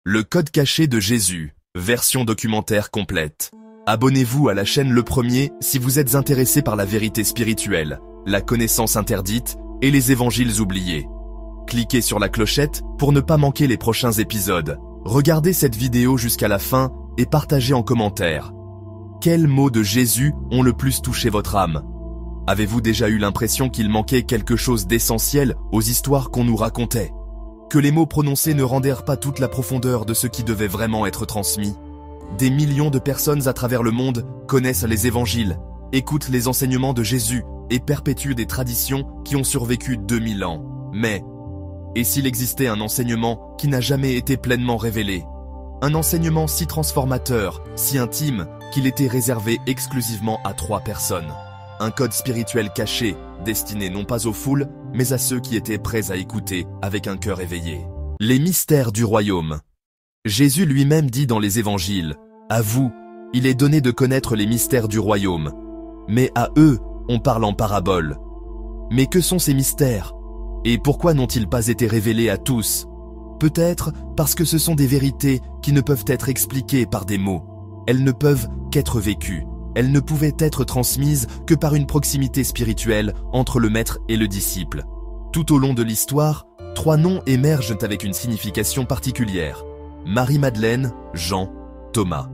Le code caché de Jésus, version documentaire complète. Abonnez-vous à la chaîne Le Premier si vous êtes intéressé par la vérité spirituelle, la connaissance interdite et les évangiles oubliés. Cliquez sur la clochette pour ne pas manquer les prochains épisodes. Regardez cette vidéo jusqu'à la fin et partagez en commentaire. Quels mots de Jésus ont le plus touché votre âme? Avez-vous déjà eu l'impression qu'il manquait quelque chose d'essentiel aux histoires qu'on nous racontait? Que les mots prononcés ne rendèrent pas toute la profondeur de ce qui devait vraiment être transmis? Des millions de personnes à travers le monde connaissent les évangiles, écoutent les enseignements de Jésus et perpétuent des traditions qui ont survécu 2000 ans. Mais, et s'il existait un enseignement qui n'a jamais été pleinement révélé? Un enseignement si transformateur, si intime, qu'il était réservé exclusivement à 3 personnes. Un code spirituel caché, destiné non pas aux foules, mais à ceux qui étaient prêts à écouter avec un cœur éveillé. Les mystères du royaume. Jésus lui-même dit dans les évangiles, « À vous, il est donné de connaître les mystères du royaume. Mais à eux, on parle en parabole. » Mais que sont ces mystères? Et pourquoi n'ont-ils pas été révélés à tous? Peut-être parce que ce sont des vérités qui ne peuvent être expliquées par des mots. Elles ne peuvent qu'être vécues. Elles ne pouvaient être transmises que par une proximité spirituelle entre le maître et le disciple. Tout au long de l'histoire, 3 noms émergent avec une signification particulière. Marie-Madeleine, Jean, Thomas.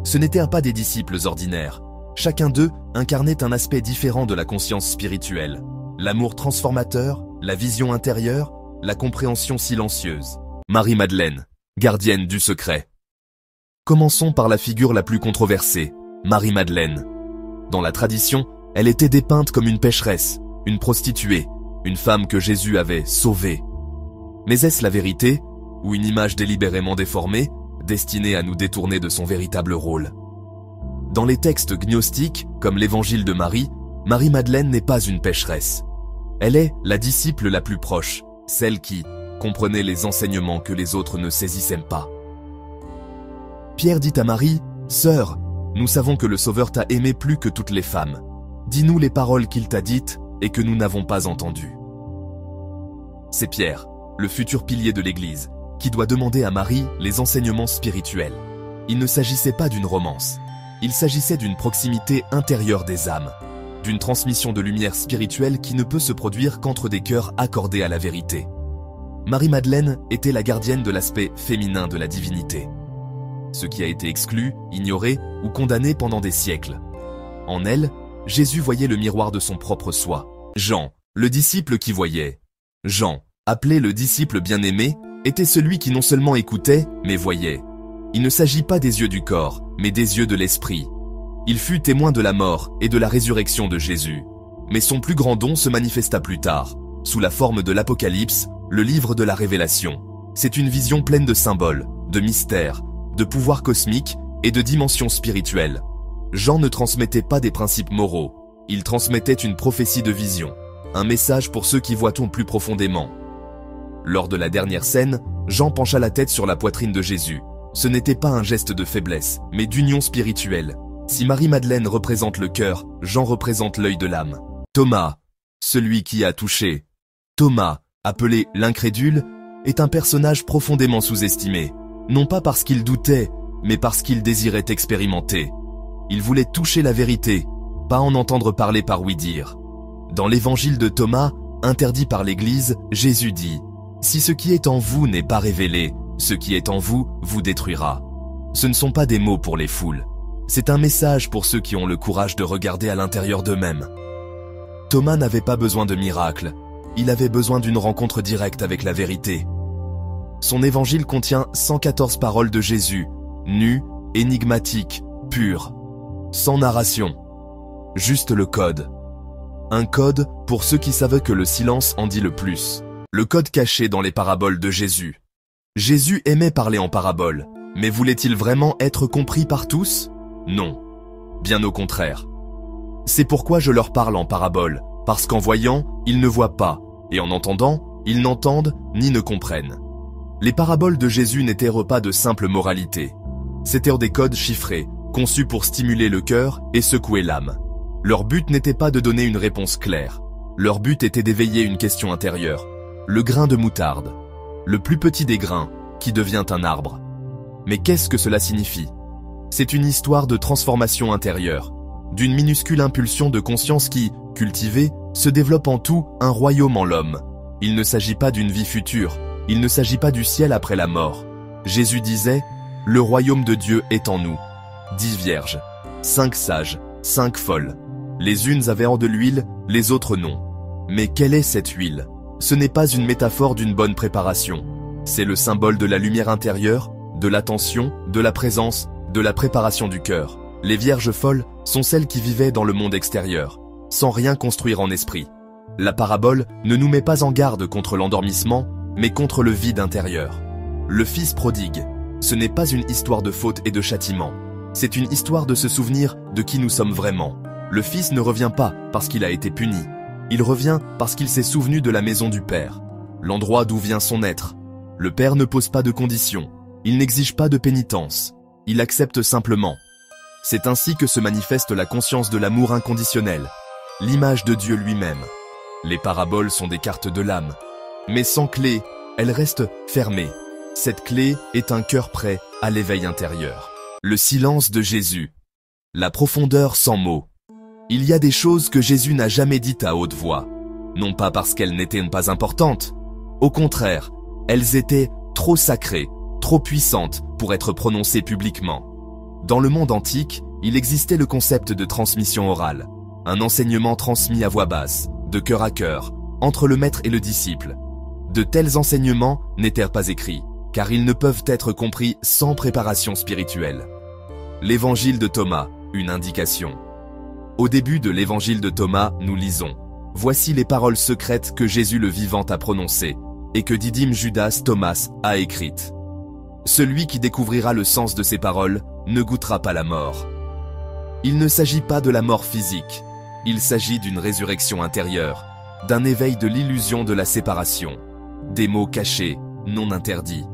Ce n'étaient pas des disciples ordinaires. Chacun d'eux incarnait un aspect différent de la conscience spirituelle. L'amour transformateur, la vision intérieure, la compréhension silencieuse. Marie-Madeleine, gardienne du secret. Commençons par la figure la plus controversée, Marie-Madeleine. Dans la tradition, elle était dépeinte comme une pécheresse, une prostituée, une femme que Jésus avait sauvée. Mais est-ce la vérité, ou une image délibérément déformée, destinée à nous détourner de son véritable rôle? Dans les textes gnostiques, comme l'évangile de Marie, Marie-Madeleine n'est pas une pécheresse. Elle est la disciple la plus proche, celle qui comprenait les enseignements que les autres ne saisissaient pas. Pierre dit à Marie, « Sœur, nous savons que le Sauveur t'a aimé plus que toutes les femmes. Dis-nous les paroles qu'il t'a dites et que nous n'avons pas entendues. » C'est Pierre, le futur pilier de l'Église, qui doit demander à Marie les enseignements spirituels. Il ne s'agissait pas d'une romance. Il s'agissait d'une proximité intérieure des âmes, d'une transmission de lumière spirituelle qui ne peut se produire qu'entre des cœurs accordés à la vérité. Marie-Madeleine était la gardienne de l'aspect féminin de la divinité, ce qui a été exclu, ignoré ou condamné pendant des siècles. En elle, Jésus voyait le miroir de son propre soi. Jean, le disciple qui voyait. Jean, appelé le disciple bien-aimé, était celui qui non seulement écoutait, mais voyait. Il ne s'agit pas des yeux du corps, mais des yeux de l'esprit. Il fut témoin de la mort et de la résurrection de Jésus. Mais son plus grand don se manifesta plus tard, sous la forme de l'Apocalypse, le livre de la Révélation. C'est une vision pleine de symboles, de mystères, de pouvoirs cosmiques et de dimensions spirituelles. Jean ne transmettait pas des principes moraux, il transmettait une prophétie de vision, un message pour ceux qui voient plus profondément. Lors de la dernière scène, Jean pencha la tête sur la poitrine de Jésus. Ce n'était pas un geste de faiblesse, mais d'union spirituelle. Si Marie-Madeleine représente le cœur, Jean représente l'œil de l'âme. Thomas, celui qui a touché. Thomas, appelé l'incrédule, est un personnage profondément sous-estimé. Non pas parce qu'il doutait, mais parce qu'il désirait expérimenter. Il voulait toucher la vérité, pas en entendre parler par ouï-dire. Dans l'évangile de Thomas, interdit par l'Église, Jésus dit « Si ce qui est en vous n'est pas révélé, ce qui est en vous vous détruira. » Ce ne sont pas des mots pour les foules. C'est un message pour ceux qui ont le courage de regarder à l'intérieur d'eux-mêmes. Thomas n'avait pas besoin de miracle. Il avait besoin d'une rencontre directe avec la vérité. Son évangile contient 114 paroles de Jésus, nues, énigmatiques, pures, sans narration. Juste le code. Un code pour ceux qui savent que le silence en dit le plus. Le code caché dans les paraboles de Jésus. Jésus aimait parler en paraboles, mais voulait-il vraiment être compris par tous? Non. Bien au contraire. C'est pourquoi je leur parle en paraboles, parce qu'en voyant, ils ne voient pas, et en entendant, ils n'entendent ni ne comprennent. Les paraboles de Jésus n'étaient pas de simple moralité. C'étaient des codes chiffrés, conçus pour stimuler le cœur et secouer l'âme. Leur but n'était pas de donner une réponse claire. Leur but était d'éveiller une question intérieure. Le grain de moutarde. Le plus petit des grains, qui devient un arbre. Mais qu'est-ce que cela signifie? C'est une histoire de transformation intérieure, d'une minuscule impulsion de conscience qui, cultivée, se développe en tout un royaume en l'homme. Il ne s'agit pas d'une vie future, il ne s'agit pas du ciel après la mort. Jésus disait « Le royaume de Dieu est en nous ». 10 vierges, 5 sages, 5 folles. Les unes avaient de l'huile, les autres non. Mais quelle est cette huile? Ce n'est pas une métaphore d'une bonne préparation. C'est le symbole de la lumière intérieure, de l'attention, de la présence, de la préparation du cœur. Les vierges folles sont celles qui vivaient dans le monde extérieur, sans rien construire en esprit. La parabole ne nous met pas en garde contre l'endormissement, mais contre le vide intérieur. Le fils prodigue, ce n'est pas une histoire de faute et de châtiment. C'est une histoire de se souvenir de qui nous sommes vraiment. Le fils ne revient pas parce qu'il a été puni. Il revient parce qu'il s'est souvenu de la maison du Père, l'endroit d'où vient son être. Le Père ne pose pas de conditions, il n'exige pas de pénitence, il accepte simplement. C'est ainsi que se manifeste la conscience de l'amour inconditionnel, l'image de Dieu lui-même. Les paraboles sont des cartes de l'âme, mais sans clé, elles restent fermées. Cette clé est un cœur prêt à l'éveil intérieur. Le silence de Jésus. La profondeur sans mots. Il y a des choses que Jésus n'a jamais dites à haute voix. Non pas parce qu'elles n'étaient pas importantes. Au contraire, elles étaient trop sacrées, trop puissantes pour être prononcées publiquement. Dans le monde antique, il existait le concept de transmission orale. Un enseignement transmis à voix basse, de cœur à cœur, entre le maître et le disciple. De tels enseignements n'étaient pas écrits, car ils ne peuvent être compris sans préparation spirituelle. L'évangile de Thomas, une indication. Au début de l'évangile de Thomas, nous lisons « Voici les paroles secrètes que Jésus le vivant a prononcées, et que Didyme Judas Thomas a écrites. Celui qui découvrira le sens de ces paroles ne goûtera pas la mort. » Il ne s'agit pas de la mort physique, il s'agit d'une résurrection intérieure, d'un éveil de l'illusion de la séparation. Des mots cachés, non interdits.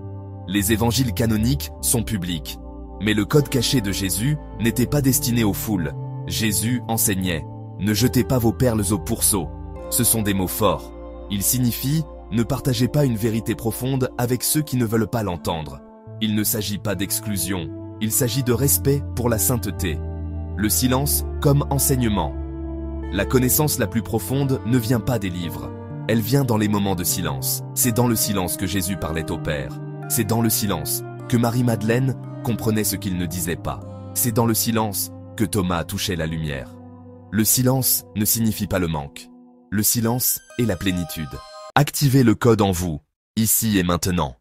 Les évangiles canoniques sont publics, mais le code caché de Jésus n'était pas destiné aux foules. Jésus enseignait « Ne jetez pas vos perles au pourceau ». Ce sont des mots forts. Ils signifient « Ne partagez pas une vérité profonde avec ceux qui ne veulent pas l'entendre ». Il ne s'agit pas d'exclusion, il s'agit de respect pour la sainteté. Le silence comme enseignement. La connaissance la plus profonde ne vient pas des livres. Elle vient dans les moments de silence. C'est dans le silence que Jésus parlait au Père. C'est dans le silence que Marie-Madeleine comprenait ce qu'il ne disait pas. C'est dans le silence que Thomas touchait la lumière. Le silence ne signifie pas le manque. Le silence est la plénitude. Activez le code en vous, ici et maintenant.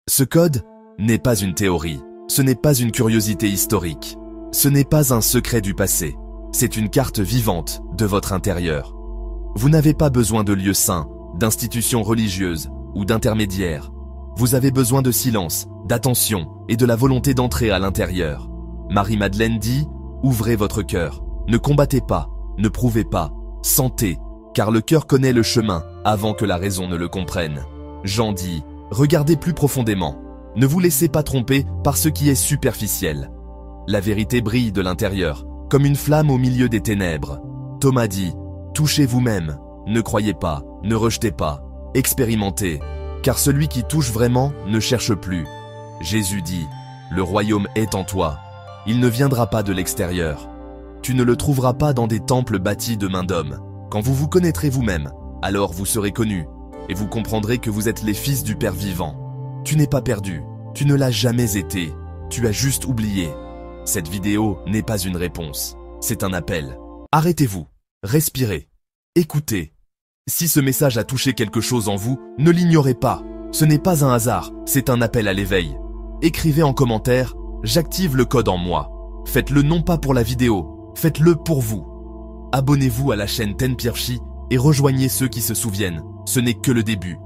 Ce code n'est pas une théorie, ce n'est pas une curiosité historique, ce n'est pas un secret du passé, c'est une carte vivante de votre intérieur. Vous n'avez pas besoin de lieux saints, d'institutions religieuses ou d'intermédiaires. Vous avez besoin de silence, d'attention et de la volonté d'entrer à l'intérieur. Marie-Madeleine dit « Ouvrez votre cœur, ne combattez pas, ne prouvez pas, sentez, car le cœur connaît le chemin avant que la raison ne le comprenne. » Jean dit « Regardez plus profondément, ne vous laissez pas tromper par ce qui est superficiel. La vérité brille de l'intérieur, comme une flamme au milieu des ténèbres. » Thomas dit « Touchez vous-même, ne croyez pas, ne rejetez pas, expérimentez, car celui qui touche vraiment ne cherche plus. » Jésus dit « Le royaume est en toi. Il ne viendra pas de l'extérieur. Tu ne le trouveras pas dans des temples bâtis de main d'homme. Quand vous vous connaîtrez vous-même, alors vous serez connus, et vous comprendrez que vous êtes les fils du Père vivant. Tu n'es pas perdu, tu ne l'as jamais été, tu as juste oublié. Cette vidéo n'est pas une réponse, c'est un appel. Arrêtez-vous, respirez, écoutez. Si ce message a touché quelque chose en vous, ne l'ignorez pas. Ce n'est pas un hasard, c'est un appel à l'éveil. Écrivez en commentaire « J'active le code en moi ». Faites-le non pas pour la vidéo, faites-le pour vous. Abonnez-vous à la chaîne Tenpirchi et rejoignez ceux qui se souviennent, ce n'est que le début.